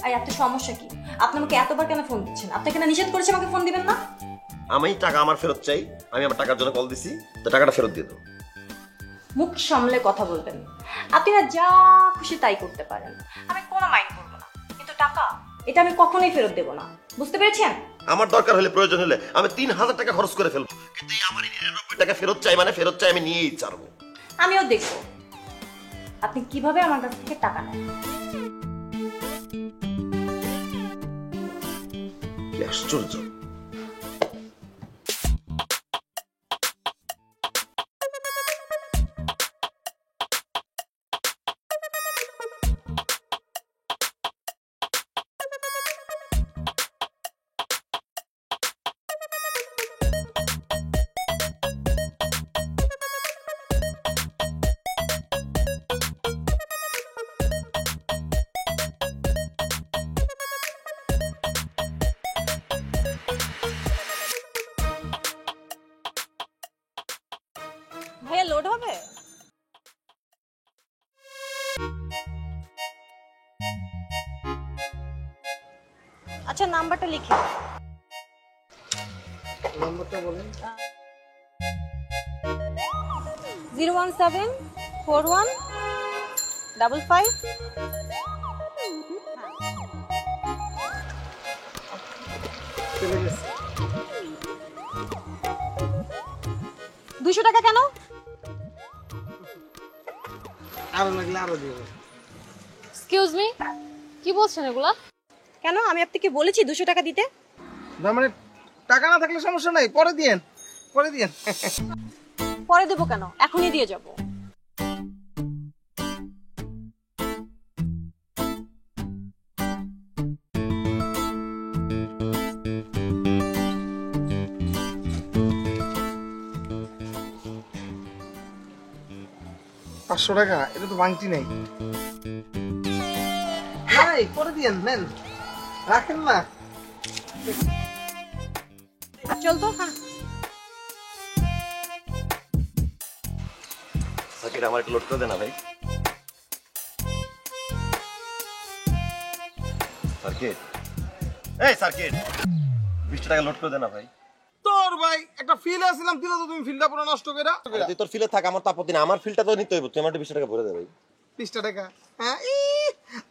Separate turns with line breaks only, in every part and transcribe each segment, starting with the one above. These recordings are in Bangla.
আর এত সমস্যা কি? আপনি আমাকে এতবার কেন ফোন দিচ্ছেন? আপনাকে না নিষেধ করেছে আমাকে ফোন দিবেন না?
আমি টাকা আমার ফেরত চাই। আমি আমার টাকার জন্য কল দিছি, তো টাকাটা ফেরত দিয়ে দাও।
মুখ সামলে কথা বলবেন। আপনি না যা খুশি তাই করতে পারেন, আমি কোনো মাইন্ড করবো না, কিন্তু টাকা এটা আমি কখনোই ফেরত দেবো না, বুঝতে পেরেছেন?
আমার দরকার হলে, প্রয়োজন হলে আমি 3000 টাকা খরচ করে ফেলবো, কিন্তু আমার 99 টাকা ফেরত চাই, মানে ফেরত চাই, আমি নিয়েই ছাড়বো।
আমিও দেখবো আপনি কিভাবে আমার কাছ থেকে টাকা নেন।
কি আশ্চর্য!
ভাইয়া লোড হবে? আচ্ছা নাম্বারটা লিখে।
নাম্বারটা বলেন।
0174155।
চলে গেছে।
200 টাকা কেন?
আরো লাগলে আরো দিব।
এক্সকিউজ মি, কি বলছেন এগুলা?
কেন আমি আপনাকে বলেছি 200 টাকা দিতে?
না মানে টাকা না থাকলে সমস্যা নাই, পরে দিয়েন, পরে দিয়েন।
পরে দেবো কেন, এখনই দিয়ে যাব।
পাঁচশো টাকা এটা তো ভাঙতি নাই। নাই, পরে দিয়েন, নেন, রাখেন না।
চল তো। হ্যাঁ
সাকিব, আমার একটু লোড করে দে না ভাই। সার্কিট, এই সার্কিট, 20 টাকা লোড করে দে না ভাই।
তোর ভাই একটা ফিল আসছিলাম, দিলা তো তুমি ফিলটা পুরো নষ্ট করে।
তুই তোর ফিলে থাক, আমার তো আপত্তি না, আমার ফিলটা তো নিতে হইব, তুই আমার 20 টাকা ভরে দে ভাই।
20 টাকা? হ্যাঁ,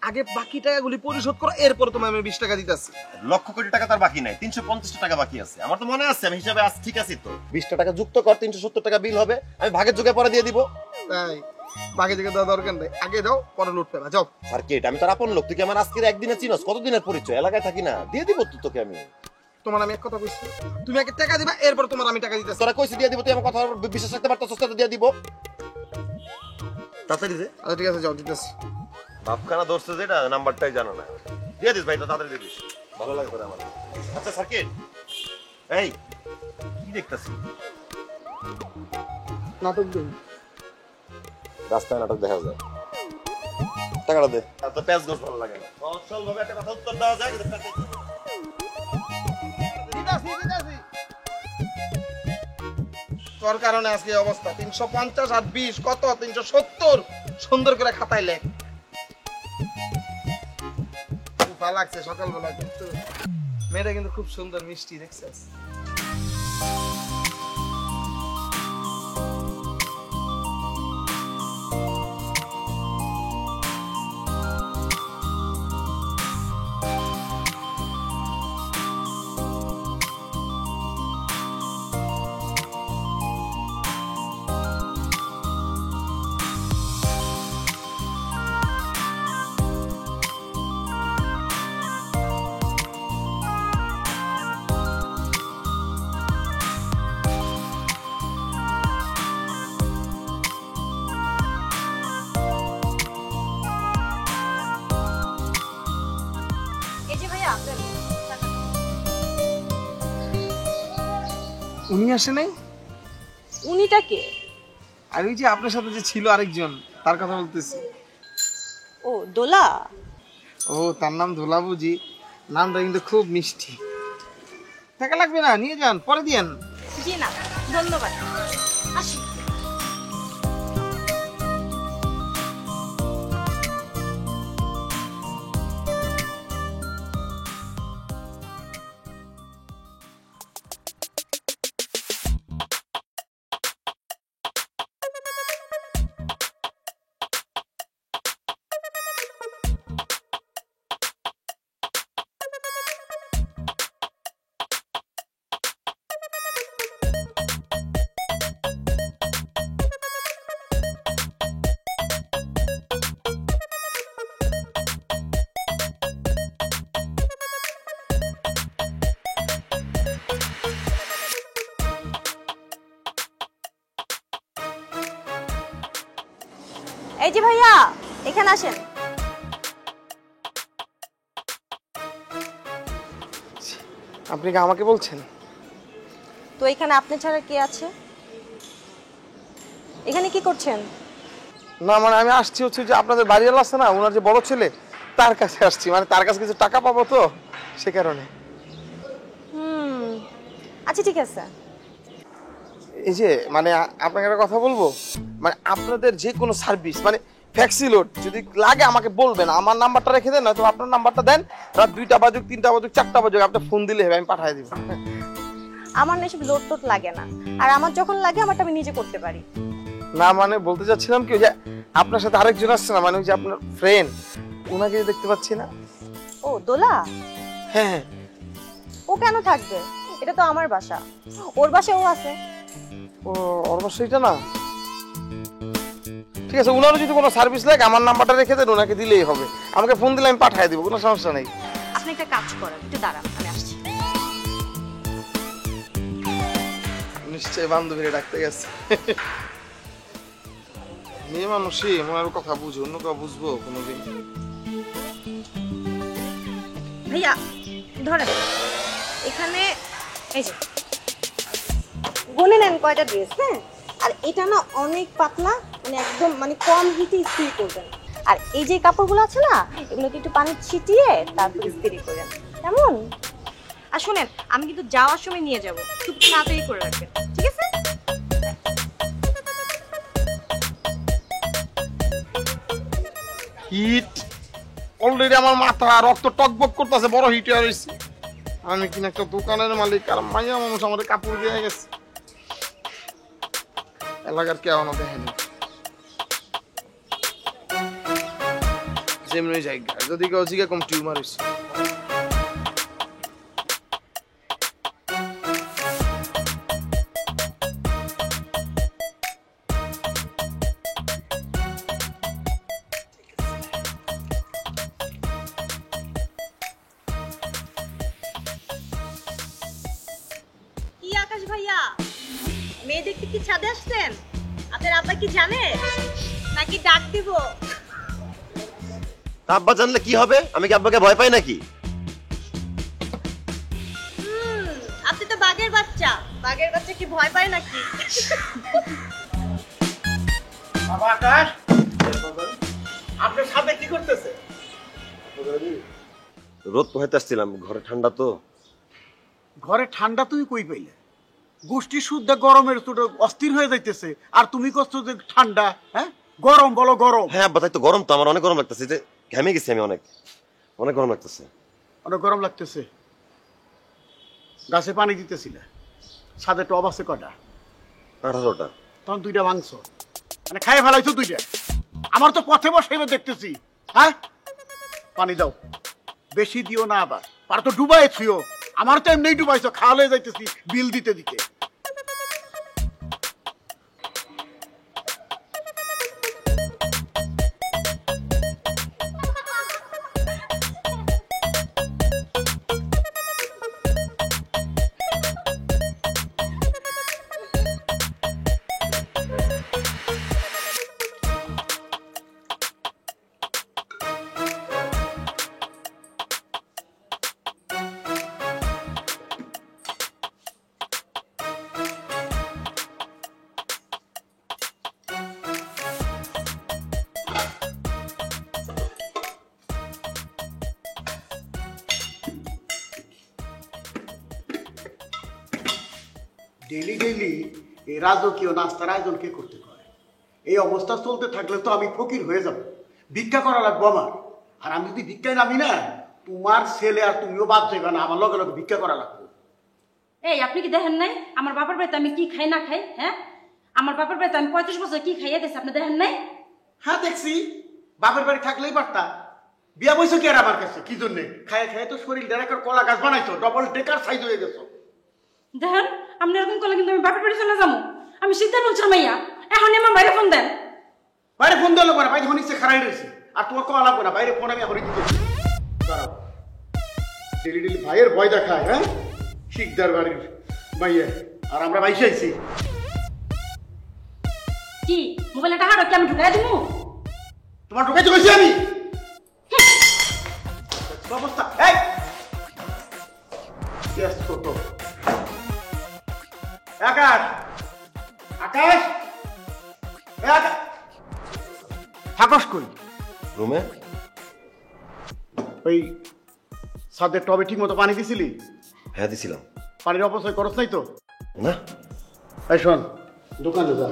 আগে বাকি টাকাগুলি পরিশোধ করো, এরপর তোমায় আমি 20 টাকা দিতেছি।
লক্ষ কোটি টাকা তার বাকি নাই, 350 টাকা বাকি আছে। আমার তো মনে আছে, আমি হিসাবে আজ ঠিক আছি তো। 20 টাকা যুক্ত কর, 370 টাকা বিল হবে, আমি ভাগের যুগে পরে দিয়ে দিব।
তাই বাকি থেকে দেওয়া দরকার নেই, আগে দাও পরে লুট পেলা। যাও।
সার্কিট, আমি তোর আপন লোক, তুই কি আমার আজকের একদিনে চিনস? কতদিনের পরিচয়, এলাকায় থাকি না, দিয়ে দিব তো তোকে আমি।
তোমার আমি এক কথা কইছি, তুমি আগে টাকা দিবা, এরপর তোমার আমি টাকা দিতেছি।
তোরা কইছি দিয়ে দিব, তুই আমার কথা বিশ্বাস রাখতে পারতাস তো দিয়ে দিব। তাড়াতাড়ি দে।
আচ্ছা ঠিক আছে, যাও, দিতেছি।
বাপখানা ধরছে যেটা, নাম্বারটাই জানো না। দিয়ে দিস ভাই, তো তাড়াতাড়ি দিয়ে দিস, ভালো লাগে করে আমার। আচ্ছা সার্কিট, এই কি দেখতাছি?
নাটক দিন।
রাস্তায় নাটক দেখা যায়, টাকাটা দে। তো প্যাচ গোস ভালো লাগে না, সহজ ভাবে একটা কথা উত্তর দেওয়া যায়, কিন্তু
দিতেছি, দিতেছি। তোর কারণে আজকে এই অবস্থা। 350 আর 20 কত? 370। সুন্দর করে খাতায় লেখ। ভালো লাগছে সকালবেলা, কিন্তু মেয়েটা কিন্তু খুব সুন্দর, মিষ্টি, দেখছিস?
এই যে ভাইয়া আপনার টাকা।
উনি আসে নাই?
উনিটা কে?
আর ওই যে আপনার সাথে যে ছিল আরেকজন, তার কথা বলতেছি।
ও দোলা।
ও, তার নাম দোলা বুঝি? নামটা কিন্তু খুব মিষ্টি। টাকা লাগবে না, নিয়ে যান, পরে দিয়েন।
জি না ধন্যবাদ, আসি। এই যে ভাইয়া, এখানে আসেন।
আপনি কি আমাকে বলছেন?
তো এখানে আপনি ছাড়া কে আছে? এখানে কি করছেন?
না মানে আমি আসছি হচ্ছে যে আপনাদের বাড়িওয়ালা আছে না, ওনার যে বড় ছেলে, তার কাছে আসছি, মানে তার কাছে কিছু টাকা পাবো তো, সে কারণে।
আচ্ছা ঠিক আছে।
এই যে মানে আপনাকে একটা কথা বলবো, মানে আপনাদের যে কোনো সার্ভিস মানে ফ্যাক্সি লোড যদি লাগে আমাকে বলবেন, আমার নাম্বারটা রেখে দেন, নয়তো আপনার নাম্বারটা দেন, রাত 2টা বাজুক 3টা বাজুক 4টা বাজুক আপনি ফোন দিলে হবে, আমি পাঠিয়ে দিব।
আমার না এসব লোড টোড লাগে না, আর আমার যখন লাগে আমারটা আমি নিজে করতে পারি।
না মানে বলতে চাচ্ছিলাম কি, ওই যে আপনার সাথে আরেকজন আসছে না, মানে ওই যে আপনার ফ্রেন্ড, ওনাকে দেখতে পাচ্ছি না।
ও দোলা?
হ্যাঁ হ্যাঁ।
ও কেন থাকবে? এটা তো আমার বাসা, ওর বাসায় ও আছে।
ও ওর বাসা এটা না? ঠিক আছে, ওনারও যদি কোনো সার্ভিস লাগে আমার নাম্বারটা রেখে দেন, ওনাকে দিলেই হবে, আমাকে ফোন দিলে আমি পাঠিয়ে দিব, কোনো সমস্যা নেই।
আপনি একটা কাজ করেন, একটু দাঁড়ান, আমি আসছি।
নিশ্চয়ই বান্ধবীরা ডাকতে গেছে। মেয়ে মানুষই মনের কথা বুঝে, অন্য কেউ বুঝবো কোনোদিন?
ভাইয়া ধরেন, এখানে এই যে গুনে নেন কয়টা ড্রেস। হ্যাঁ, আর এটা না অনেক পাতলা, মানে একদম মানে কম হিটে ইস্ত্রি করবেন। আর এই যে কাপড়গুলো আছে না, এগুলোকে একটু পানি ছিটিয়ে তারপর ইস্ত্রি করেন, কেমন? আর শুনেন, আমি কিন্তু যাওয়ার সময় নিয়ে যাব, খুব তাড়াতাড়ি করে রাখবেন, ঠিক আছে?
হিট অলরেডি আমার মাথা রক্ত টকবক করতেছে, বড় হিট হয়ে রয়েছে। আমি কিনা একটা দোকানের মালিক, আর মাইয়া মানুষ আমার কাপড় দিয়ে গেছে, এলাকার কেউ না দেখেনি। যেমনি জায়গা যদি কেউ জিগা কম টিউমার হয়েছে।
কি আকাশ ভাইয়া, মেয়ে দেখতে কি ছাদে আসছেন? আপনার আব্বা কি জানে নাকি ডাক দিব?
আব্বা জানলে কি হবে? আমি কি আব্বাকে ভয় পাই নাকি?
আপনি তো বাঘের বাচ্চা, বাঘের বাচ্চা কি ভয় পায় নাকি?
বাবা আকাশ, আপনার সাথে কি করতেছে?
রোদ পোহাইতে আসছিলাম, ঘরে ঠান্ডা তো।
ঘরে ঠান্ডা তুমি কই পাইলে? গোষ্ঠী শুদ্ধ গরমের তো অস্থির হয়ে যাইতেছে, আর তুমি করছো যে ঠান্ডা। হ্যাঁ, গরম বলো গরম।
হ্যাঁ আব্বা, তাই তো, গরম তো, আমার অনেক গরম লাগতেছে, যে ঘেমে গেছি আমি, অনেক অনেক গরম লাগতেছে।
অনেক গরম লাগতেছে। গাছে পানি দিতেছিলে, ছাদে টব আছে কটা?
18টা।
তখন 2টা ভাঙছো, মানে খাই ফেলাইছো 2টা। আমার তো পথে বসে এবার দেখতেছি। হ্যাঁ, পানি দাও, বেশি দিও না, আবার আর তো ডুবাই ছুঁয়ো। আমার তো এমনি ডুবাইছো, খাওয়ালে যাইতেছি বিল দিতে দিতে। ডেইলি ডেইলি এই রাজকীয় নাস্তার আয়োজন কে করতে পারে? এই অবস্থা চলতে থাকলে তো আমি ফকির হয়ে যাব, ভিক্ষা করা লাগবো আমার। আর আমি যদি ভিক্ষায় নামি না, তোমার ছেলে আর তুমিও বাদ যাবে না, আমার লগে লগে ভিক্ষা করা লাগবে।
এই আপনি কি দেখেন নাই আমার বাবার বাড়িতে আমি কি খাই না খাই? হ্যাঁ, আমার বাবার বাড়িতে আমি 35 বছর কি খাইয়া গেছি, আপনি দেখেন নাই?
হ্যাঁ দেখছি, বাপের বাড়ি থাকলেই পারতা। বিয়া বইছো কি আর আমার কাছে? কি জন্যে? খায় খায় তো শরীর ডেরাকার কলা গাছ বানাইছো, ডবল ডেকার সাইজ হয়ে গেছো।
দেখেন আপনি এরকম করলে কিন্তু আমি বাপের বাড়ি চলে যাবো। আমি সিদ্ধান্ত বলছিলাম মাইয়া, এখন আমার বাইরে ফোন দেন।
বাইরে ফোন দিলে না, বাইরে ফোন ইচ্ছে খারাই রয়েছে, আর তোমার কল লাগবে না, বাইরে ফোন আমি এখন দিতেছি। দাঁড়াও, ডেলি ডেলি ভাইয়ের ভয় দেখায়। হ্যাঁ, শিকদার বাড়ির ভাইয়া, আর আমরা বাইশে আইছি।
কি মোবাইলে টাকা কি আমি ঢুকাই দিব?
তোমার ঢুকাইতে কইছি আমি কি অবস্থা এই কেস ছোট আকাশ আকাশ এই আকাশ আকাশ কই
রুমে
ওই সাদের টবে ঠিক মতো পানি দিছিলি
হ্যাঁ দিছিলাম।
পানির অপচয় করছ নাই তো
না
এই শোন দোকানে যা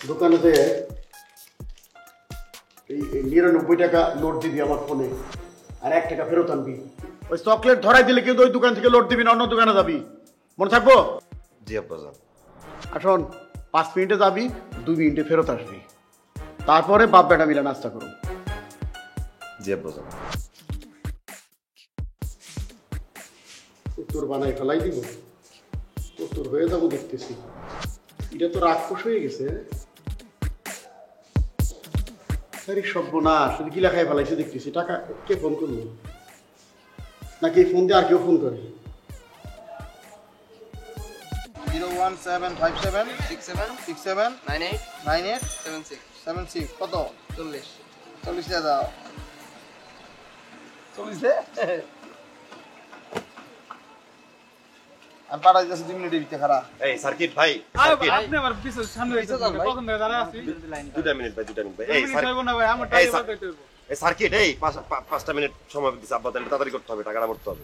দোকানে যে এই 99 টাকা নোট দিবি আমার ফোনে আর 1 টাকা ফেরত আনবি ওই চকলেট ধরাই দিলে কিন্তু ওই দোকান থেকে লোড দিবি না অন্য দোকানে যাবি মনে থাকবো
জি আব্বাজান।
আর শোন 5 মিনিটে যাবি 2 মিনিটে ফেরত আসবি তারপরে বাপ বেটা মিলে নাস্তা করুন
জি আব্বাজান।
উত্তর বানাই ফেলাই দিব উত্তর হয়ে যাবো দেখতেছি এটা তো রাক্ষস হয়ে গেছে আরে সর্বনাশ শুধু গিলা খাই ফেলাইছে দেখতেছি টাকা কে ফোন করলো নাকি এই ফোন দিয়ে আর কেউ ফোন করে
017576767989876 কত 40 দিয়ে দাও 40 দে আমি পাঠা দিতেছি 2 মিনিটের ভিতরে খারাপ
এই সার্কিট ভাই, সার্কিট
আপনি আমার পিছনে সামনে হইছে কখন ধরে দাঁড়া আছি
2 মিনিট ভাই, 2 মিনিট ভাই। এই
মিনিট হইব না ভাই আমার
এই
টাইম
সার-
বলতে হইব
এই সার্কিট, এই 5টা মিনিট সময় দিছে আব্বা, তাহলে তাড়াতাড়ি করতে হবে, টাকাটা করতে হবে।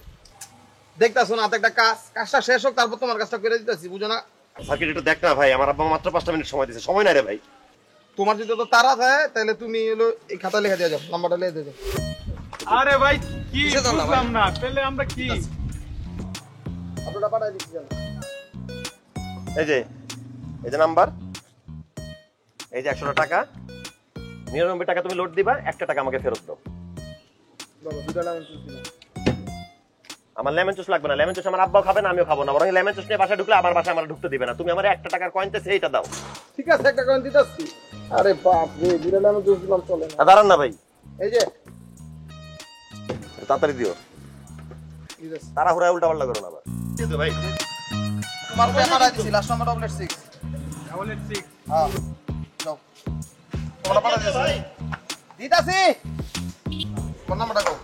দেখতাছো না একটা কাজটা শেষ হোক তারপর তোমার কাজটা করে দিতেছি বুঝো না
সার্কিট একটু দেখ না ভাই, আমার আব্বা মাত্র 5টা মিনিট সময় দিছে, সময় নাই রে ভাই।
তোমার যদি তো তারা থাকে তাহলে তুমি হলো এই খাতা লিখে দিয়ে যাও নাম্বারটা লিখে দিয়ে যাও
আরে ভাই কি
কিসে জানলা ভাই?
বুঝলাম না তাহলে আমরা কি
আপনারা পাঠাই দিচ্ছি জানো
এই যে নাম্বার, এই যে 100 টাকা, 99 টাকা তুমি লোড দিবা, 1 টাকা আমাকে ফেরত দাও।
বাবা দুটো নাম চুক্তি
আমার লেমন জুস লাগবে না, লেমন জুস আমার আব্বাও খাবে না, আমিও খাবো না, বরং লেমন জুস নিয়ে বাসায় ঢুকলে আমার বাসায় আমার ঢুকতে দিবে না। তুমি আমার 1 টাকার কয়েন চাইছে, এইটা দাও।
ঠিক আছে একটা কয়েন দিতেছি আরে বাপ রে দুটো নাম জুস দিলাম চলে না
দাঁড়ান না ভাই,
এই যে
তাড়াতাড়ি দিও,
ঠিক আছে
তারা হুড়ায় উল্টা পাল্টা করো না আবার। দিয়ে দিও ভাই।
তোমার পেপার আইছি লাস্ট নাম্বার ডবল 6
ডাবল 6
হ্যাঁ যাও তোমরা পাঠা দিয়েছো দিতাছি কোন নাম্বারটা কও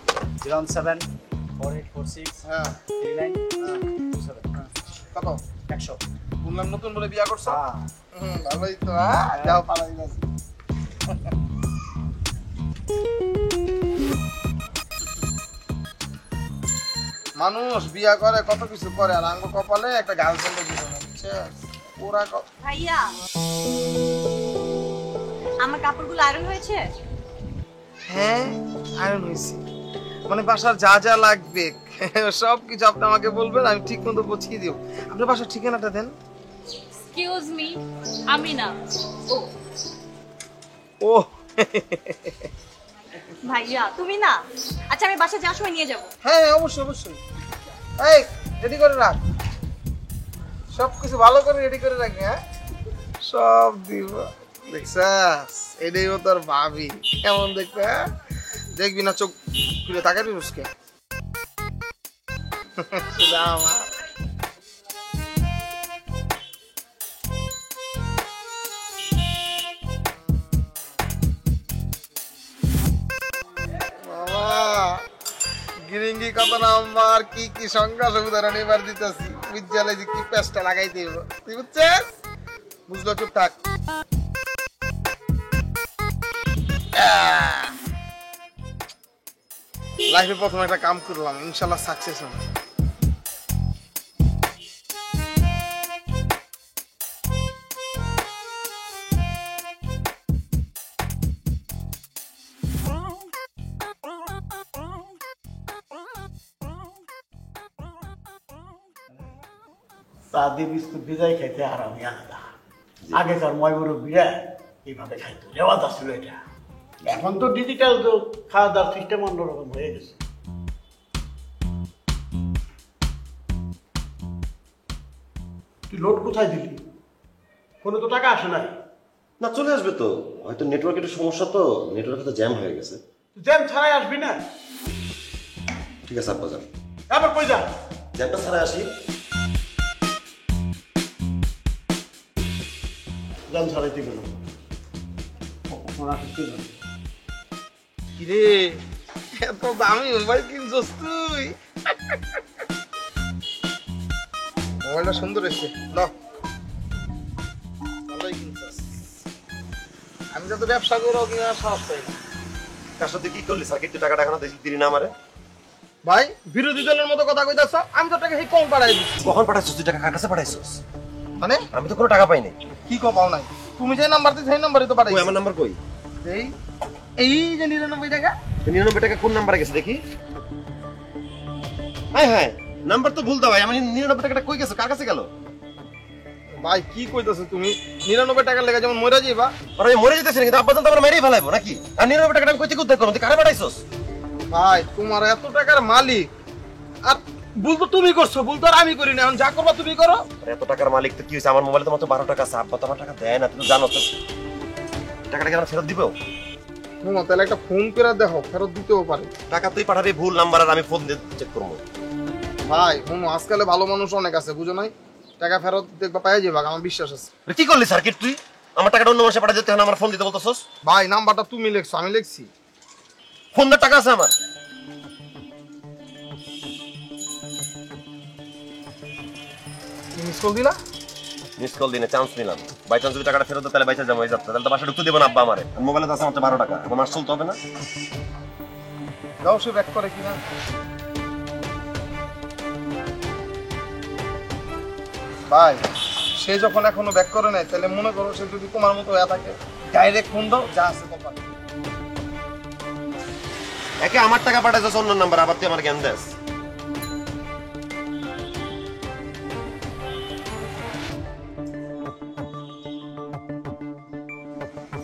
0174846
হ্যাঁ
3927
কত
100
বললাম নতুন বলে বিয়া করছো ভালোই তো হ্যাঁ যাও পাঠা দিতাছি মানুষ বিয়া করে কত কিছু করে আর আঙ্গ কপালে একটা গার্লফ্রেন্ড দিবে না বুঝছিস পুরা
ভাইয়া আমার কাপড়গুলো আয়রন হয়েছে?
হ্যাঁ আয়রন হয়েছে মানে বাসার যা যা লাগবে সব কিছু আপনি আমাকে বলবেন আমি ঠিক মতো পৌঁছিয়ে দিব আপনার বাসার ঠিকানাটা দেন
এক্সকিউজ মি, আমি না ও
ও
ভাইয়া তুমি না, আচ্ছা আমি বাসায় যাওয়ার সময় নিয়ে যাবো।
হ্যাঁ অবশ্যই অবশ্যই এই রেডি করে রাখ সব কিছু ভালো করে রেডি করে রাখবি হ্যাঁ সব দিব দেখছাস এটাই ও তোর ভাবি কেমন দেখবে হ্যাঁ দেখবি না চোখ খুলে তাকাবি মুসকে আমার বাবা গিরিঙ্গি কত নাম্বার কি কি সংখ্যা সুবিধারণ এবার দিতেছি বিদ্যালয়ে যে কি পেস্টটা লাগাই দিব তুই বুঝছিস বুঝলো চুপ থাক লাইফে প্রথম একটা কাম করলাম ইনশাল্লাহ সাকসেস হবে
চা দিয়ে বিস্কুট ভিজাই খাইতে আর আমি আলাদা আগেকার ময়মরু বিড়া এইভাবে খাইতো রেওয়াজ আসছিল এটা এখন তো ডিজিটাল যুগ খাওয়া দাওয়ার সিস্টেম অন্যরকম হয়ে গেছে তুই লোড কোথায় দিলি কোনো তো টাকা আসে নাই
না চলে আসবে তো, হয়তো নেটওয়ার্ক একটু সমস্যা, তো নেটওয়ার্কে তো জ্যাম হয়ে গেছে।
তুই জ্যাম ছাড়াই আসবি না
ঠিক আছে আব্বা যান,
আবার কই যা
জ্যামটা ছাড়াই আসি।
জ্যাম ছাড়াইতে গেল আসতে
কিরে এত দামি মোবাইল কিনছস তুই? মোবাইলটা সুন্দর এসছে, নাও। ভালোই কিনছস। আমি যত ব্যবসা করো কিনা সাহস পাই না।
তার সাথে কি করলি সার্কিট? তুই টাকাটা এখনো দিলি না আমারে?
ভাই বিরোধী দলের মতো কথা কইতাছ, আমি তো টাকা সেই কম পাঠাই দিচ্ছি।
কখন পাঠাইছিস তুই টাকা? কার কাছে পাঠাইছিস?
মানে
আমি তো কোনো টাকা পাই নাই।
কি কো পাও নাই? তুমি যে নাম্বার দিছ সেই নাম্বারই তো
কই
পাঠাইছি।
আমার নাম্বার কই?
এই এই যে 99 টাকা।
99 টাকা কোন নাম্বারে গেছে দেখি? হ্যাঁ হ্যাঁ, নাম্বার তো ভুল দাও ভাই। আমি 99 টাকাটা কই গেছে? কার কাছে গেল?
ভাই কি কইতাছো তুমি? 99 টাকার লেগে যেমন মরে যাইবা।
আর আমি মরে যেতেছি না, কিন্তু আব্বা তো আমার মেরেই ফেলাইবো নাকি? আর 99 টাকাটা আমি কইতে উদ্ধার করব? তুই কারে পাঠাইছস?
ভাই তোমার এত টাকার মালিক, আর ভুল তো তুমি করছো, ভুল তো আর আমি করি না। এখন যা করবা তুমি করো।
আর এত টাকার মালিক তো কি হইছে? আমার মোবাইলে তো মাত্র 12 টাকা আছে। আব্বা তো আমার টাকা দেয় না, তুই তো জানো তো। টাকাটা কি আমার ফেরত দিবেও?
তোমার তাহলে একটা ফোন করে দেখো, ফেরত দিতেও পারে।
টাকা তুই পাঠাবি ভুল নাম্বার, আর আমি ফোন দিয়ে চেক করবো।
ভাই শোনো, আজকালে ভালো মানুষ অনেক আছে, বুঝো নাই? টাকা ফেরত দেখবা পাই যাবা, আমার বিশ্বাস আছে।
কি করলি সার্কিট তুই? আমার টাকাটা অন্য মানুষে পাঠা যেতে হয়, আমার ফোন দিতে বলতেছস?
ভাই নাম্বারটা তুমি লিখছো, আমি লিখছি।
ফোন দেওয়ার টাকা আছে আমার।
মিস কল দিলা?
মিস কল দিনে চান্স নিলাম। বাই চান্স যদি টাকাটা ফেরত দেয় তাহলে বাইচা যাবো এই যাত্রা। তাহলে তো বাসা ঢুকতে দেবো না আব্বা আমারে। আর মোবাইলে তো আছে মাত্র 12 টাকা। আমার মাস চলতে হবে না?
দাও সে ব্যাক করে কিনা। ভাই সে যখন এখনো ব্যাক করে নাই, তাহলে মনে করো সে যদি তোমার মতো হয়ে থাকে, ডাইরেক্ট ফোন দাও, যা আছে তোমার।
একে আমার টাকা পাঠাইছস অন্য নাম্বার, আবার তুই আমার জ্ঞান দেস।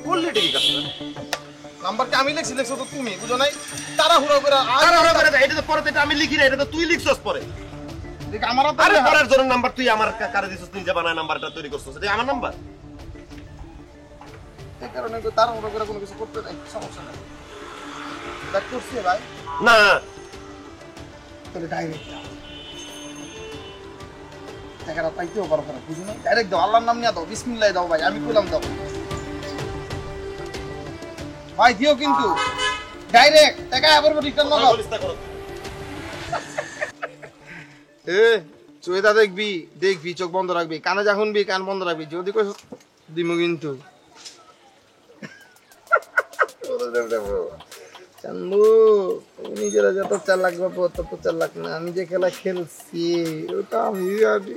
বললি ঠিকই কাজ করে।
নাম্বারটা আমি লিখছি, লিখছো তো তুমি, বুঝো নাই? তাড়াহুড়ো করে
এটা তো পরে, এটা আমি লিখি না, এটা তো তুই লিখছস পরে।
দেখ আমার হাতে
আরে
লেখা।
পরের জনের নাম্বার তুই আমার কারে দিছস? তুই যে বানায় নাম্বারটা তৈরি করছস, এটা আমার নাম্বার।
এই কারণে তো তাড়াহুড়ো করে কোনো কিছু করতে নাই, সমস্যা নাই। ব্যাক করছি ভাই,
না
তাহলে ডাইরেক্ট দাও। টাকাটা পাইতেও পারো না, বুঝো নাই? ডাইরেক্ট দাও, আল্লাহর নাম নিয়ে দাও, বিসমিল্লাহ দাও ভাই, আমি কইলাম দাও। ভাই দিও কিন্তু ডাইরেক্ট টাকা আবার রিটার্ন নাও। এ চুয়েদা দেখবি, দেখবি চোখ বন্ধ রাখবি, কানে যা শুনবি কান বন্ধ রাখবি। যদি কইছ দিমু কিন্তু। চান্দু তুমি নিজেরা যত চালাক বাবু তত চালাক না। আমি যে খেলা খেলছি ওটা আমি জানি।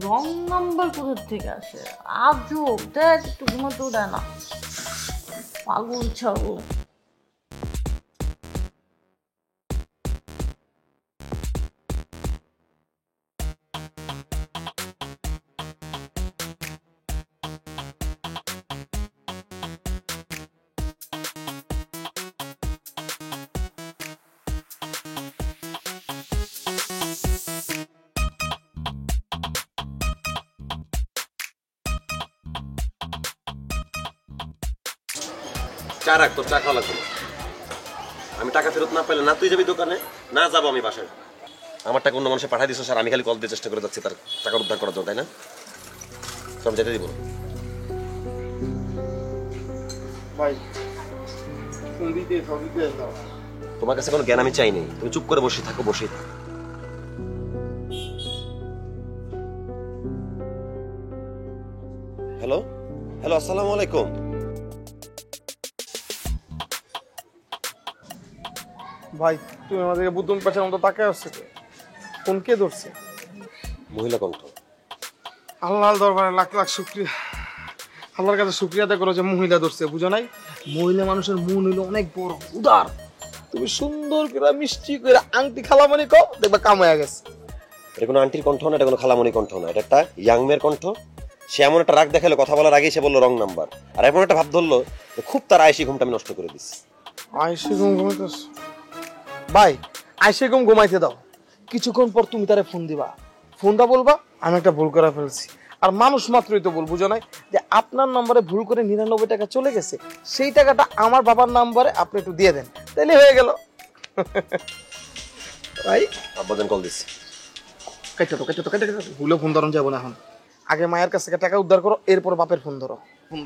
রং নাম্বার কোথা থেকে আসে? আজব, দেখ একটু ঘুমাতেও দেয় না, পাগল ছাগল।
চা রাখ, তোর চা খাওয়া লাগবে না। আমি টাকা ফেরত না পেলে না তুই যাবি দোকানে, না যাবো আমি বাসায়। আমার টাকা অন্য মানুষে পাঠাই দিস, আর আমি খালি কল দিয়ে চেষ্টা করে যাচ্ছি তার টাকা উদ্ধার করার জন্য, তাই না? তো আমি যেতে দিব না।
ভাই ফোন দিতে সবই দিয়ে দাও।
তোমার কাছে কোনো জ্ঞান আমি চাইনি, তুমি চুপ করে বসে থাকো, বসেই থাকো। হ্যালো হ্যালো, আসসালামু আলাইকুম।
ভাই তুমি আমাদেরকে বুদ্ধন পাশের মতো তাকায় আসছে, ফোন কে ধরছে?
মহিলা কণ্ঠ।
আল্লাহ দরবারে লাখ লাখ শুকরিয়া, আল্লাহর কাছে শুকরিয়া আদায় করো যে মহিলা ধরছে, বুঝো নাই? মহিলা মানুষের মন হইলো অনেক বড়, উদার। তুমি সুন্দর করে মিষ্টি করে আংটি খালামনি কও, দেখবা কাম হয়ে গেছে।
এটা কোনো আন্টির কণ্ঠ না, এটা কোনো খালামণি কণ্ঠ না, এটা একটা ইয়াং মেয়ের কণ্ঠ। সে এমন একটা রাগ দেখালো, কথা বলার আগেই সে বললো রং নাম্বার, আর এমন একটা ভাব ধরলো যে খুব তার আয়েশি ঘুমটা আমি নষ্ট করে দিচ্ছি।
আইসে ঘুম ঘুমাইতেছ ভাই, আইসে ঘুম ঘুমাইতে দাও, কিছুক্ষণ পর তুমি তারে ফোন দিবা, ফোনটা বলবা আমি একটা ভুল করে ফেলছি। আর মানুষ মাত্রই তো বল, বুঝো নাই? যে আপনার নম্বরে ভুল করে 99 টাকা চলে গেছে, সেই টাকাটা আমার বাবার নম্বরে আপনি একটু দিয়ে দেন, তাইলে হয়ে গেল। ভাই
আব্বাজান কল দিচ্ছি।
কেটে তো ভুলে ফোন ধরুন যাবো না এখন। আগে মায়ের কাছ থেকে টাকা উদ্ধার করো, এরপর বাপের ফোন ধরো।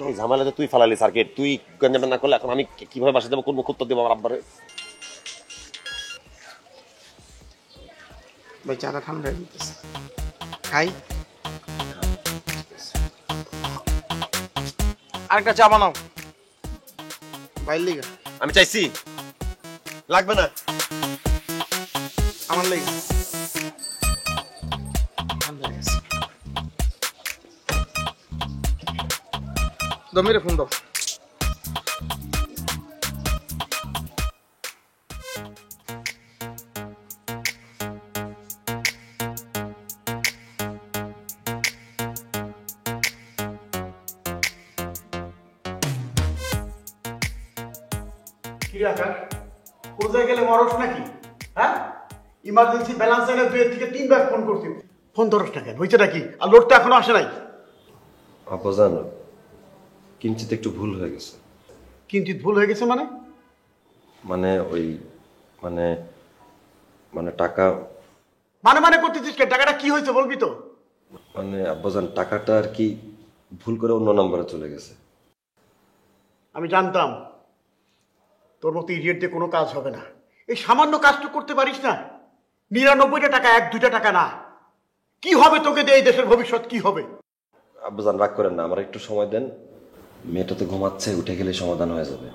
এই ঝামেলাতে তুই ফালালি সার্কিট, তুই গঞ্জাম না করলে এখন আমি কিভাবে বাসা যাবো, কোন মুখ উত্তর দেবো আমার আব্বারে?
ভাই চাটা ঠান্ডা হয়ে যেতেছে, খাই। আরেকটা চা বানাও ভাইয়ের লিগা।
আমি চাইছি, লাগবে না
আমার লিগা। ঠান্ডা হয়ে গেছে। দমিরে ফোন দাও।
কি রে আকাশ, কোথায় গেলে মরস নাকি? হ্যাঁ, ইমার্জেন্সি ব্যালেন্স এনে 2 থেকে 3 বার ফোন করছি, ফোন ধরস না কেন? হয়েছে নাকি? আর লোডটা এখনো আসে নাই?
আব্বাজান কিঞ্চিত একটু ভুল হয়ে গেছে।
কিঞ্চিত ভুল হয়ে গেছে মানে?
মানে ওই মানে মানে টাকা
মানে করতেছিস কে? টাকাটা কি হয়েছে বলবি তো?
মানে আব্বাজান টাকাটা আর কি ভুল করে অন্য নম্বরে চলে গেছে।
আমি জানতাম তোর মতো ইডিয়েট দিয়ে কোনো কাজ হবে না। এই সামান্য কাজটা করতে পারিস না? 99টা টাকা, 1-2টা টাকা না। কি হবে তোকে দিয়ে? এই দেশের ভবিষ্যৎ কি হবে?
আব্বাজান রাগ করেন না, আমার একটু সময় দেন। মেয়েটা তো ঘুমাচ্ছে, উঠে গেলে সমাধান হয়ে যাবে।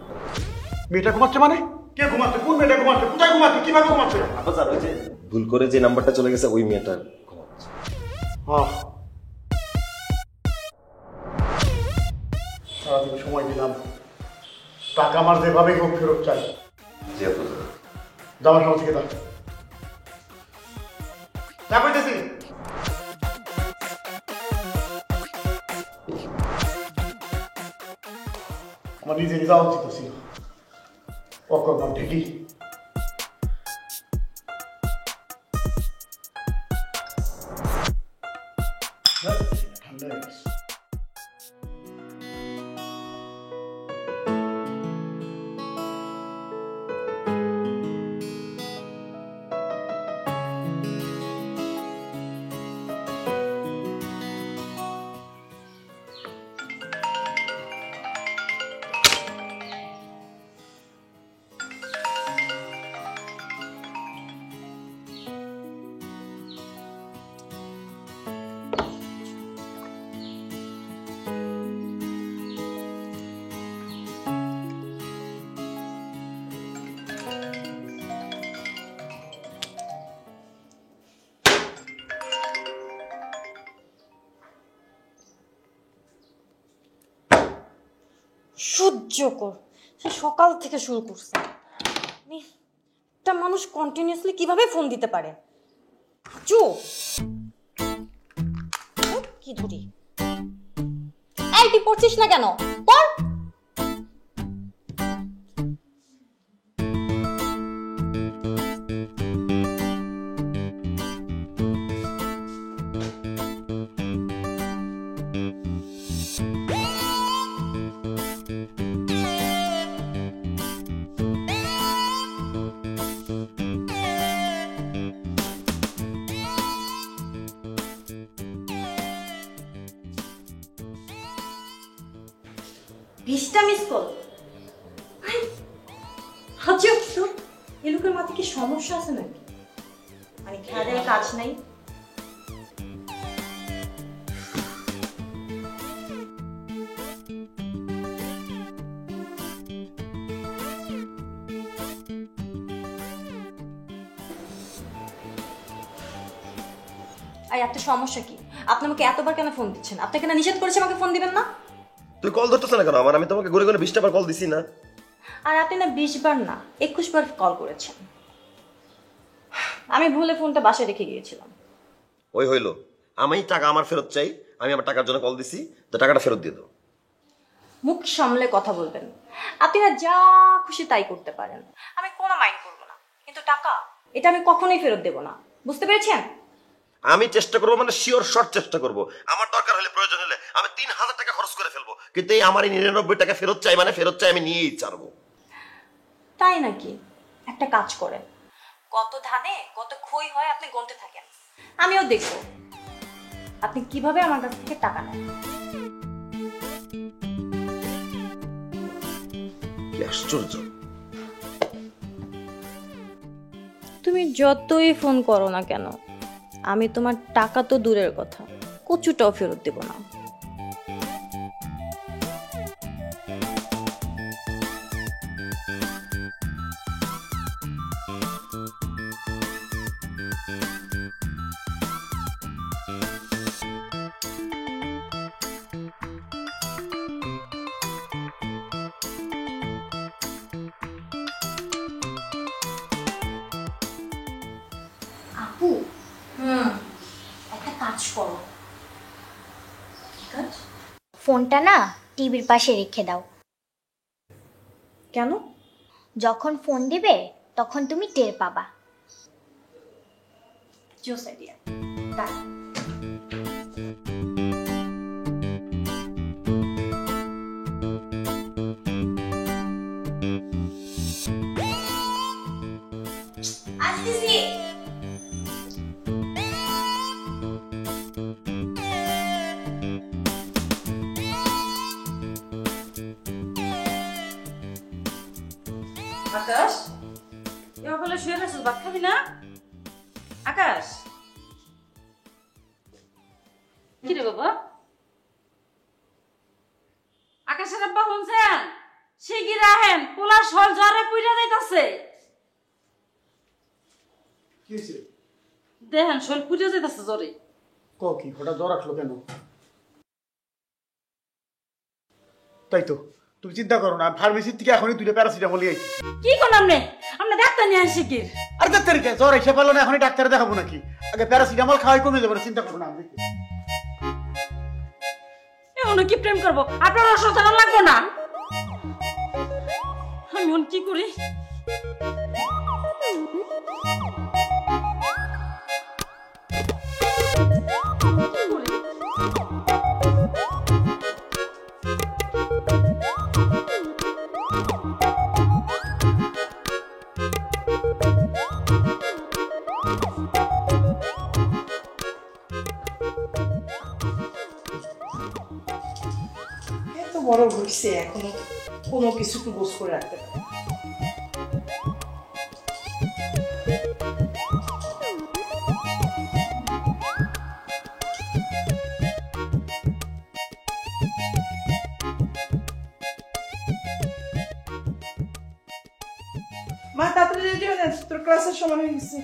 মেয়েটা ঘুমাচ্ছে মানে? কে ঘুমাচ্ছে? কোন মেয়েটা ঘুমাচ্ছে? কোথায় ঘুমাচ্ছে? কিভাবে ঘুমাচ্ছে?
আব্বাজান ওই যে ভুল করে যে নাম্বারটা চলে গেছে ওই মেয়েটা ঘুমাচ্ছে।
হ্যাঁ, সারাদিন সময় দিলাম, টাকা আমার যেভাবে হোক ফেরত চাই।
জি আব্বাজান।
যাওয়ার সময় থেকে দাও। যা কইতেছি। আমার নিজে যাওয়া উচিত ছিল, অকর্মণ ঠিকই। ঠান্ডা হয়ে গেছে।
সহ্য কর, সে সকাল থেকে শুরু করছে। একটা মানুষ কন্টিনিউয়াসলি কিভাবে ফোন দিতে পারে? চুপ কি ধরি? এই তুই পড়ছিস না কেন? পড়। বিশটা মিস কল। আজব তো, এই লোকের মাথায় কি সমস্যা আছে নাকি? মানে খেয়ালে কাজ নাই। আর একটা সমস্যা কি? আপনি আমাকে এতবার কেন ফোন দিচ্ছেন? আপনাকে না নিষেধ করেছে আমাকে ফোন দিবেন না?
তুই কল ধরতেছ না কেন আমার? আমি তোমাকে ঘুরে ঘুরে 20টা বার কল দিছি না?
আর আপনি না 20 বার না 21 বার কল করেছেন। আমি ভুলে ফোনটা বাসায় রেখে গিয়েছিলাম।
ওই হইলো, আমি টাকা আমার ফেরত চাই, আমি আমার টাকার জন্য কল দিছি, তো টাকাটা ফেরত দিয়ে দাও।
মুখ সামলে কথা বলবেন। আপনি না যা খুশি তাই করতে পারেন, আমি কোনো মাইন্ড করব না, কিন্তু টাকা এটা আমি কখনোই ফেরত দেব না, বুঝতে পেরেছেন?
আমি চেষ্টা করবো, মানে শিওর শর্ট চেষ্টা করবো। আমার দরকার হলে, প্রয়োজন হলে আমি 3000 টাকা খরচ করে ফেলবো, কিন্তু এই আমার এই 99 টাকা ফেরত চাই, মানে ফেরত চাই, আমি নিয়েই ছাড়বো।
তাই নাকি? একটা কাজ করেন, কত ধানে কত খই হয় আপনি গুনতে থাকেন, আমিও দেখব আপনি কিভাবে আমার কাছ থেকে টাকা নেন।
কি আশ্চর্য!
তুমি যতই ফোন করো না কেন, আমি তোমার টাকা তো দূরের কথা, কচুটাও ফেরত দেব না। আপু, একটা কাজ করো। কি কাজ?
ফোনটা না টিভির পাশে রেখে দাও।
কেন?
যখন ফোন দিবে তখন তুমি টের পাবা।
জোস আইডিয়া।
আসতেছি।
আকাশ, এবার বলে শুয়ে গেছিস, ভাত খাবি না? আকাশ, কি রে বাবা? আকাশের আব্বা শুনছেন? শিগগির আহেন, পোলা শল জ্বরে পুইরা যাইতাছে।
কি হয়েছে?
দেখেন শল পুইরা যাইতাছে জ্বরে।
কি হঠাৎ জ্বর আসলো কেন? তাই তো, তুমি চিন্তা করো না, ফার্মেসির থেকে এখনই 2টা প্যারাসিটামল নিয়ে আইছি।
কি কোন আপনি? আপনি ডাক্তার নিয়ে আসি শিগগির।
আর ডাক্তার কে জ্বর এসে পারলো না, এখনই ডাক্তারে দেখাবো নাকি? আগে প্যারাসিটামল খাওয়াই কমে যাবে না, চিন্তা করো না। আমি
এখন কি প্রেম করবো? আপনার অসুবিধা লাগবো না। আমি এখন কি করি?
এত বড় হয়েছে এখনো কোনো কিছু একটু গোছ করে রাখতে পারে। মা তাড়াতাড়ি রেডি হয়ে যাচ্ছে, তোর ক্লাসের সময় হয়ে গেছে।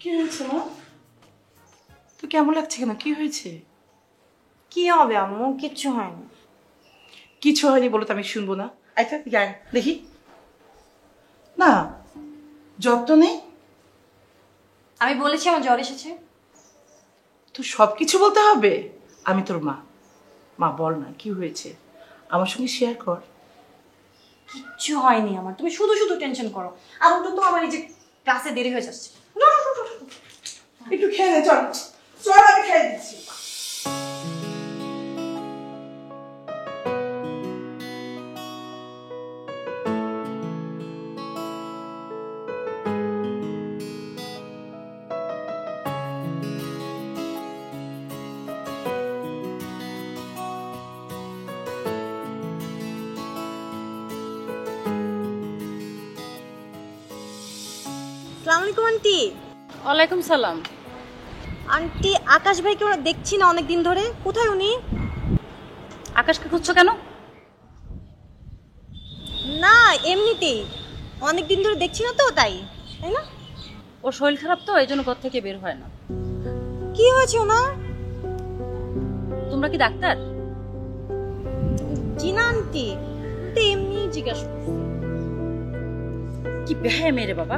কি হয়েছে মা? তো কেমন লাগছে কেন? কি হয়েছে?
কি হবে আম্মু? কিচ্ছু হয়নি।
কিছু হয়নি বলো তো আমি শুনবো না। আচ্ছা গায়ে দেখি না, জ্বর তো নেই।
আমি বলেছি আমার জ্বর এসেছে।
তো সব কিছু বলতে হবে? আমি তোর মা, মা বল না কি হয়েছে, আমার সঙ্গে শেয়ার কর।
কিচ্ছু হয়নি আমার, তুমি শুধু শুধু টেনশন করো। আর ওটা তো আমার এই যে ক্লাসে দেরি হয়ে যাচ্ছে।
একটু খেয়ে নে, চল চল আমি খেয়ে দিচ্ছি।
আসসালামু আলাইকুম আন্টি।
ওয়ালাইকুম সালাম।
আন্টি, আকাশ ভাইকে ওরা দেখছি না অনেকদিন ধরে, কোথায় উনি?
আকাশকে খুঁজছো কেন?
না এমনিতেই, অনেকদিন ধরে দেখছি না তো, তাই তাই না?
ওর শরীর খারাপ তো, এই জন্য ঘর থেকে বের হয় না।
কি হয়েছে ওনার?
তোমরা কি ডাক্তার?
জি না আন্টি, তো এমনি জিজ্ঞাসা করছি।
কি বেহায় মেরে বাবা।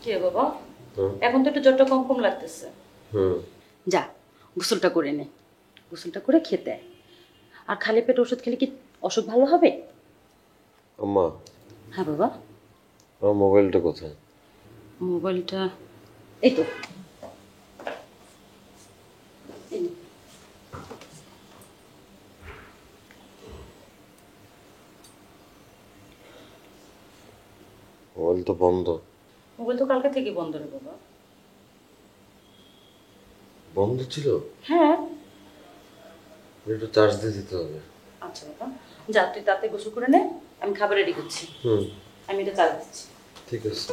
কে বাবা, এখন তো একটু জ্বরটা কম কম লাগতেছে। যা গোসলটা করে নে, গোসলটা করে খেতে আয়। আর খালি পেট ওষুধ খেলে কি অসুখ ভালো হবে?
আম্মা,
হ্যাঁ বাবা।
আমার মোবাইলটা কোথায়?
মোবাইলটা এই তো। এই নে।
মোবাইল তো বন্ধ।
মোবাইল তো কালকে থেকে বন্ধ রে বাবা।
বন্ধ ছিল?
হ্যাঁ।
একটু চার্জ দিয়ে দিতে হবে।
আচ্ছা বাবা, যা তুই তাতে গোসল করে নে, আমি খাবার রেডি করছি। আমি এটা চাল দিচ্ছি।
ঠিক আছে।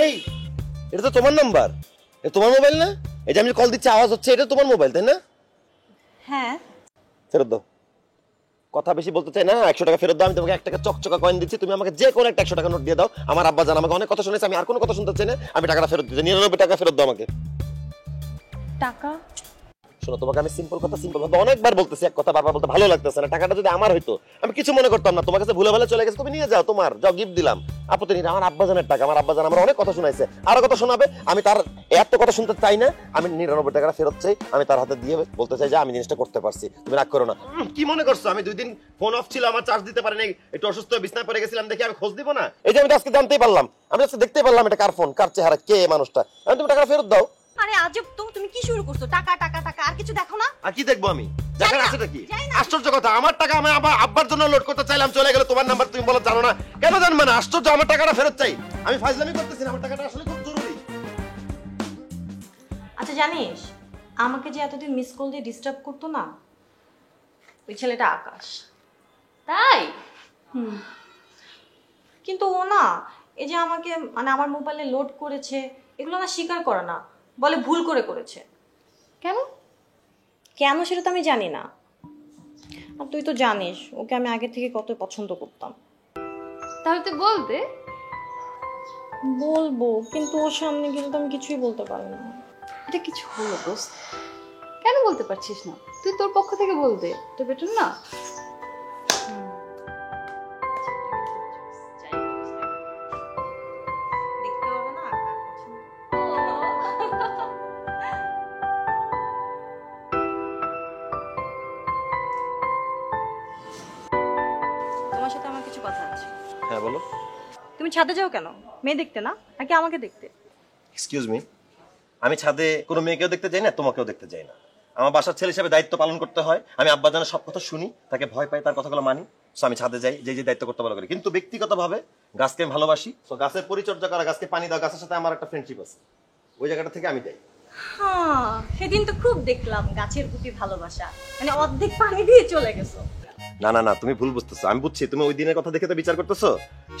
এই, এটা তো তোমার নাম্বার, এটা তোমার মোবাইল না? এই যে আমি কল দিচ্ছি আওয়াজ হচ্ছে, এটা তোমার মোবাইল তাই না?
হ্যাঁ।
ফেরত দাও। কথা বেশি বলতে চাই না, 100 টাকা ফেরত দাও। আমি তোমাকে 1 টাকা চকচকা কয়েন দিচ্ছি, তুমি আমাকে যে কোনো একটা 100 টাকা নোট দিয়ে দাও। আমার আব্বা জান আমাকে অনেক কথা শুনেছে, আমি আর কোনো কথা শুনতে চাই না। আমি টাকাটা ফেরত দিতে, 99 টাকা ফেরত দাও আমাকে।
টাকা?
শোনো, তোমাকে আমি সিম্পল কথা অনেকবার বলতেছি, এক কথা বারবার বলতে ভালো লাগতেছে না। টাকাটা যদি আমার হইতো আমি কিছু মনে করতাম না, তোমার কাছে ভুলে ভালে চলে গেছে, তুমি নিয়ে যাও, তোমার যাও, গিফট দিলাম, আপত্তি নেই। আমার আব্বা জানের টাকা, আমার আব্বা জান আমার অনেক কথা শোনাইছে, আরো কথা শোনাবে। আমি তার এত কথা শুনতে চাই না, আমি 99 টাকাটা ফেরত চাই। আমি তার হাতে দিয়ে বলতে চাই যে আমি জিনিসটা করতে পারছি, তুমি রাগ করো না। কি মনে করছো আমি 2 দিন ফোন অফ ছিল, আমার চার্জ দিতে পারিনি, একটু অসুস্থ হয়ে বিছনায় পড়ে গেছিলাম, দেখি আমি খোঁজ দিব না? এই যে আমি তো আজকে জানতেই পারলাম, আমি আজকে দেখতেই পারলাম এটা কার ফোন, কার চেহারা, কে মানুষটা। আমি তুমি টাকা ফেরত দাও।
আরে আজব তো, তুমি কি শুরু করছো? টাকা টাকা টাকা, আর কিছু দেখো না?
আর কি দেখবো আমি? দেখার আছেটা কি? আশ্চর্য কথা, আমার টাকা আমি আবার আব্বার জন্য লোড করতে চাইলাম, চলে গেল। তোমার নাম্বার তুমি বলো জানো না, কেন জানবে না? আশ্চর্য, আমার টাকাটা ফেরত চাই। আমি ফাজলামি করতেছি না, আমার টাকাটা আসলে খুব জরুরি।
আচ্ছা জানিস, আমাকে যে এতদিন মিস কল দিয়ে ডিস্টার্ব করতো না, ওই ছেলেটা আকাশ।
তাই?
কিন্তু ও না, এই যে আমাকে মানে আমার মোবাইলে লোড করেছে, এগুলো না স্বীকার করে না, বলে ভুল করে করেছে।
কেন?
কেন সেটা তো আমি জানি না। আর তুই তো জানিস ওকে আমি আগে থেকে কত পছন্দ করতাম।
তাহলে তুই বলতে।
বলবো, কিন্তু ওর সামনে গেলে তো আমি কিছুই বলতে পারি না।
এটা কিছু হলো দোস্ত, কেন বলতে পারছিস না? তুই তোর পক্ষ থেকে বলতে, তো বেটার না?
দেখতে হবে না কার পছন্দ। তোমার সাথে আমার কিছু কথা আছে।
হ্যাঁ বলো।
তুমি ছাদে যাও কেন? মেয়ে দেখতে না, নাকি আমাকে দেখতে?
এক্সকিউজ মি, আমি ছাদে কোনো মেয়েকেও দেখতে যাই না, তোমাকেও দেখতে যাই না। আমার বাসার ছেলে হিসেবে দায়িত্ব পালন করতে হয়। আমি আব্বা জানের সব কথা শুনি, তাকে ভয় পাই, তার কথাগুলো মানি। সো আমি ছাদে যাই, যে দায়িত্ব করতে ভালো করি। কিন্তু ব্যক্তিগতভাবে গাছকে আমি ভালোবাসি। সো গাছের পরিচর্যা করা, গাছকে পানি দেওয়া, গাছের সাথে আমার একটা ফ্রেন্ডশিপ আছে। ওই জায়গাটা থেকে আমি যাই।
হ্যাঁ, সেদিন তো খুব দেখলাম গাছের প্রতি ভালোবাসা, মানে অর্ধেক পানি দিয়ে চলে গেছো।
না না না, তুমি ভুল বুঝতেছো। আমি বুঝছি, তুমি ওই দিনের কথা দেখে তো বিচার করতেছো।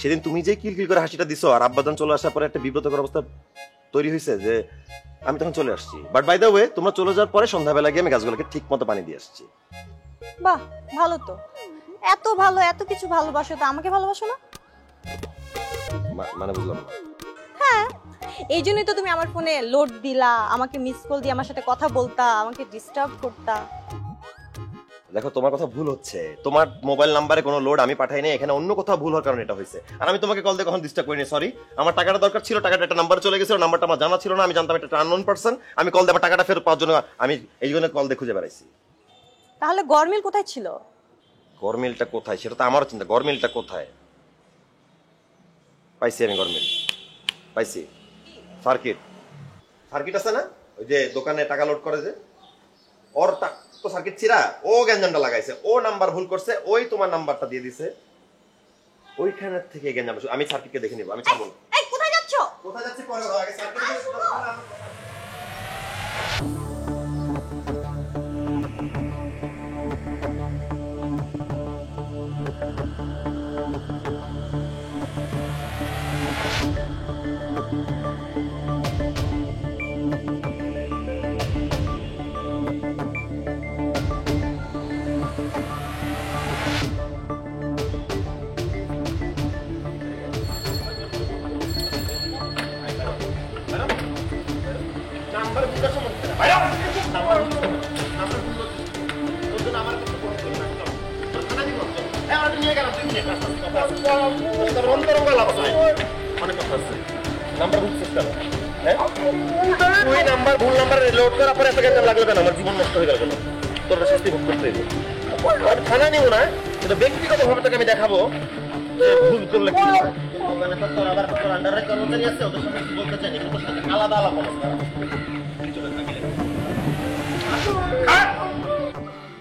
সেদিন তুমি যে কিলকিল করে হাসিটা দিছো, আর আব্বাজান চলে আসার পরে একটা বিব্রতকর অবস্থা তৈরি হয়েছে, যে আমি তখন চলে আসছি। বাট বাই দ্য ওয়ে, তোমরা চলে যাওয়ার পরে সন্ধ্যাবেলা গিয়ে আমি গাছগুলোকে ঠিক মতো পানি দিয়ে আসছি।
বাহ, ভালো তো। এত ভালো, এত কিছু ভালোবাসো, তো আমাকে ভালোবাসো না?
মানে বুঝলাম না।
হ্যাঁ, এই জন্যই তো তুমি আমার ফোনে লোড দিলা, আমাকে মিস কল দিয়ে আমার সাথে কথা বলতা, আমাকে ডিস্টার্ব করতা।
দেখো তোমার কথা ভুল হচ্ছে, তোমার মোবাইল নাম্বারে কোনো লোড আমি পাঠাই নাই, এখানে অন্য কোথাও ভুল হওয়ার কারণে এটা হয়েছে। আর আমি তোমাকে কল দিয়ে কখন ডিস্টার্ব করিনি, সরি। আমার টাকাটা দরকার ছিল, টাকাটা একটা নাম্বার চলে গেছে, নাম্বারটা আমার জানা ছিল না, আমি জানতাম এটা আননোন পারসন, আমি কল দিয়ে আমার টাকাটা ফেরত পাওয়ার জন্য আমি এই জন্য কল দিয়ে খুঁজে বেড়াইছি।
তাহলে গরমিল কোথায় ছিল?
গরমিলটা কোথায় সেটা তো আমারও চিন্তা, গরমিলটা কোথায়? পাইছি আমি গরমিল, পাইছি। সার্কিট, সার্কিট আছে না ওই যে দোকানে টাকা লোড করে যে, ওর তো সার্কিট ছিড়া, ও গ্যাঞ্জামটা লাগাইছে, ও নাম্বার ভুল করছে, ওই তোমার নাম্বারটা দিয়ে দিছে, ওইখানে থেকে গ্যাঞ্জাম। আমি সার্কিটকে দেখে নিব, আমি ছাড়বো না।
এই কোথায় যাচ্ছ?
কোথায় যাচ্ছে পরে আগে সার্কিট। ব্যক্তিগত ভাবে তোকে আমি দেখাবো ভুল করলে কি হয়। দোকানে তো তোর আবার তোর আন্ডারে কর্মচারী আছে, ওদের সাথে বলতে চাই না, তোর সাথে আলাদা আলাদা অবস্থা।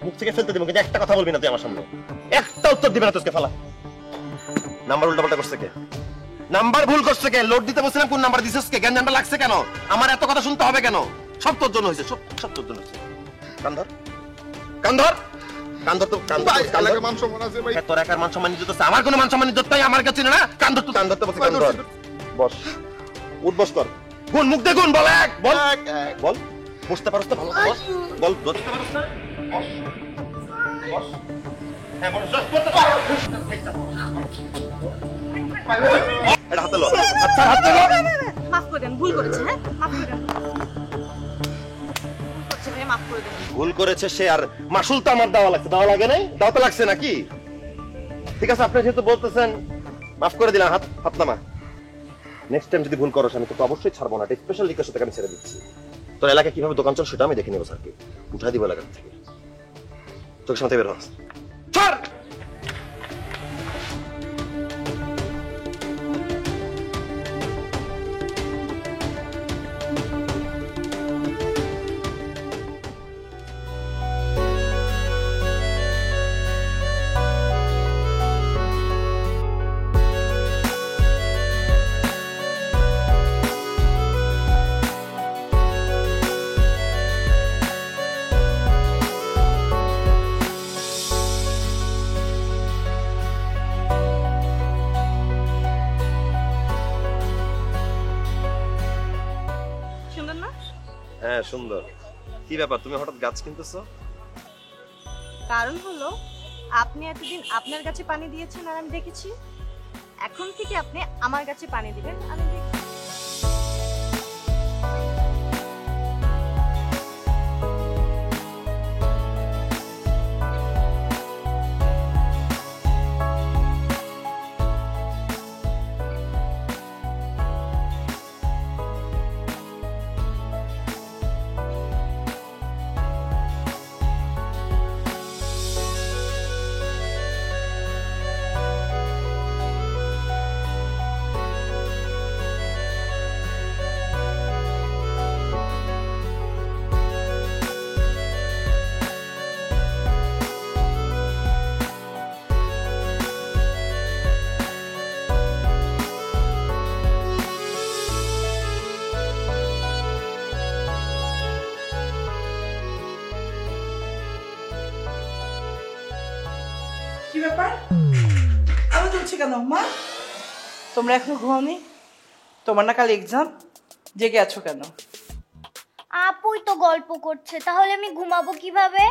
মুখ থেকে ফেলতে দিব, কিন্তু একটা কথা বলবি না তুই আমার সামনে, একটা উত্তর দিবে না তোকে। ফালা নাম্বার উল্টাপাল্টা করছে কে? নাম্বার ভুল করছে কে? লোড দিতে বলছিলাম, কোন নাম্বার দিছিস কে? গ্যাঞ্জামটা লাগছে কেন? আমার এত কথা শুনতে হবে কেন? সব তোর জন্য হয়েছে, সব তোর জন্য হয়েছে। কান্ধর কান্ধর কান্ধর তো কান্ধর মান সম্মান আছে ভাই, তোর একার মান সম্মান ইজ্জত আছে, আমার কোনো মান সম্মান ইজ্জত নাই, আমার কাছে না। কান্ধর তো কান্ধর তো বলছে, কান্ধর বস, উঠ বস কর, গুণ মুখ দে, গুণ বল, এক বল, বল বসতে পারছ তো? ভালো বস, বল বসতে পারছ না? বস বস, হ্যাঁ বস, বসতে পারছ? এটা হাতে লো, আচ্ছা হাতে লো।
মাফ করে দেন, ভুল করেছে। হ্যাঁ মাফ করে দেন, মাফ করে দেন।
ভুল করেছে সে, আর মাসুল তো আমার দেওয়া লাগছে, দেওয়া লাগে নাই? দেওয়া তো লাগছে নাকি? ঠিক আছে, আপনি যেহেতু বলতেছেন মাফ করে দিলাম, হাত হাত নামা। নেক্সট টাইম যদি ভুল করো আমি তোকে অবশ্যই ছাড়বো না, স্পেশাল রিকোয়েস্ট থেকে আমি ছেড়ে দিচ্ছি। তোর এলাকায় কিভাবে দোকান চল সেটা আমি দেখে নেবো স্যারকে, উঠাই দিব এলাকা থেকে। তোকে সাথে বের হস, ছাড়।
সুন্দর না?
হ্যাঁ সুন্দর। কি ব্যাপার, তুমি হঠাৎ গাছ কিনতেছো?
কারণ হলো আপনি এতদিন আপনার গাছে পানি দিয়েছেন আর আমি দেখেছি, এখন থেকে আপনি আমার গাছে পানি দিবেন, আমি দেখি।
কি ব্যাপার? আলো জ্বলছে কেন মা? তোমরা এখনো ঘুমাওনি? তোমার না কাল এক্সাম, জেগে আছো কেন?
আপুই তো গল্প করছে, তাহলে আমি ঘুমাবো কিভাবে?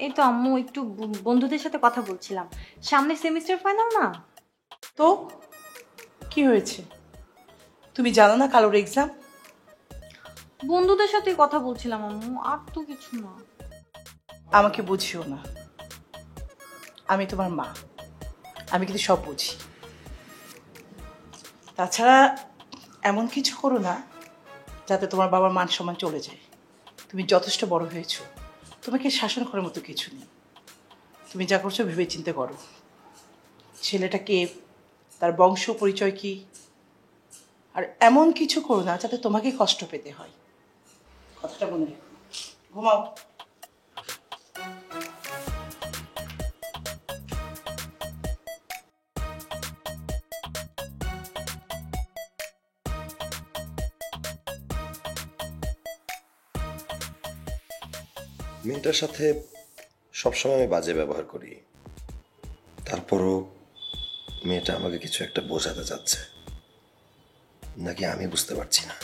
এই তো আম্মু একটু বন্ধুদের সাথে কথা বলছিলাম, সামনে সেমিস্টার ফাইনাল না।
তো কি হয়েছে? তুমি জানো না কালোর এক্সাম?
বন্ধুদের সাথে কথা বলছিলাম আম্মু, আর তো কিছু না।
আমাকে বুঝিও না, আমি তোমার মা, আমি কিন্তু সব বুঝি। তাছাড়া এমন কিছু করো না যাতে তোমার বাবার মান সম্মান চলে যায়। তুমি যথেষ্ট বড় হয়েছো, তোমাকে শাসন করার মতো কিছু নেই। তুমি যা করছো ভেবে চিন্তে করো। ছেলেটা কে, তার বংশ পরিচয় কি, আর এমন কিছু করো না যাতে তোমাকে কষ্ট পেতে হয়। কথাটা মনে রেখো। ঘুমাও।
মেয়েটার সাথে সবসময় আমি বাজে ব্যবহার করি, তারপরও মেয়েটা আমাকে কিছু একটা বোঝাতে চাচ্ছে, নাকি আমি বুঝতে পারছি না।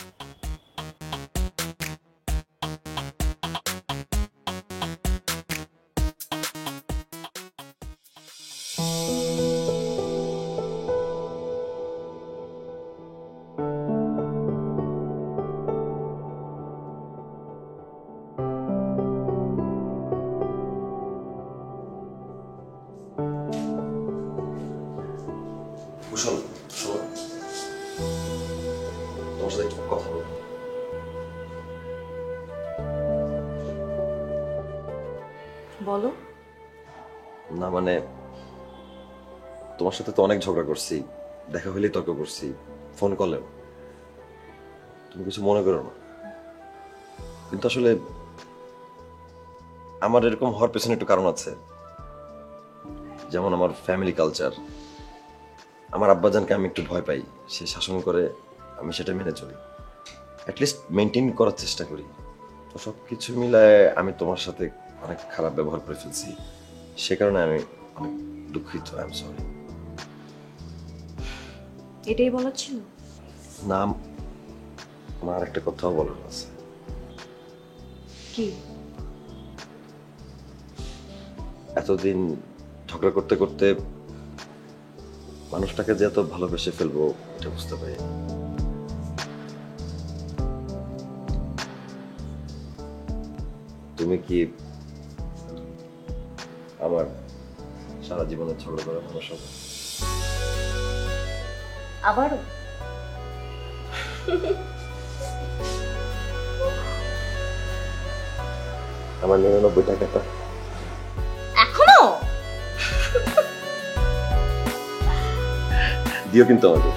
কুশল, শোনো, তোমার সাথে একটু কথা বলবো।
বলো।
না মানে, তোমার সাথে তো অনেক ঝগড়া করছি, দেখা হইলেই তর্ক করছি, ফোন কলেও। তুমি কিছু মনে করো না, কিন্তু আসলে আমার এরকম হওয়ার পেছনে একটু কারণ আছে। যেমন আমার ফ্যামিলি কালচার, আমার আব্বাজানকে আমি একটু ভয় পাই, সে শাসন করে, আমি সেটা মেনে চলি, অ্যাটলিস্ট মেনটেন করার চেষ্টা করি। তো সব কিছু মিলায় আমি তোমার সাথে অনেক খারাপ ব্যবহার করে ফেলছি, সে কারণে আমি অনেক দুঃখিত। I am sorry.
এটাই বলার ছিল?
না, আমার একটা কথাও বলার আছে।
কি?
এতদিন ঝগড়া করতে করতে মানুষটাকে যে এত ভালোবেসে ফেলবো এটা বুঝতে পারি। তুমি কি আমার সারা জীবনের ঝগড়া করা মানুষ হবে?
আবারও?
আমার 99 টাকাটা
এখনো
দিও কিন্তু আমাকে।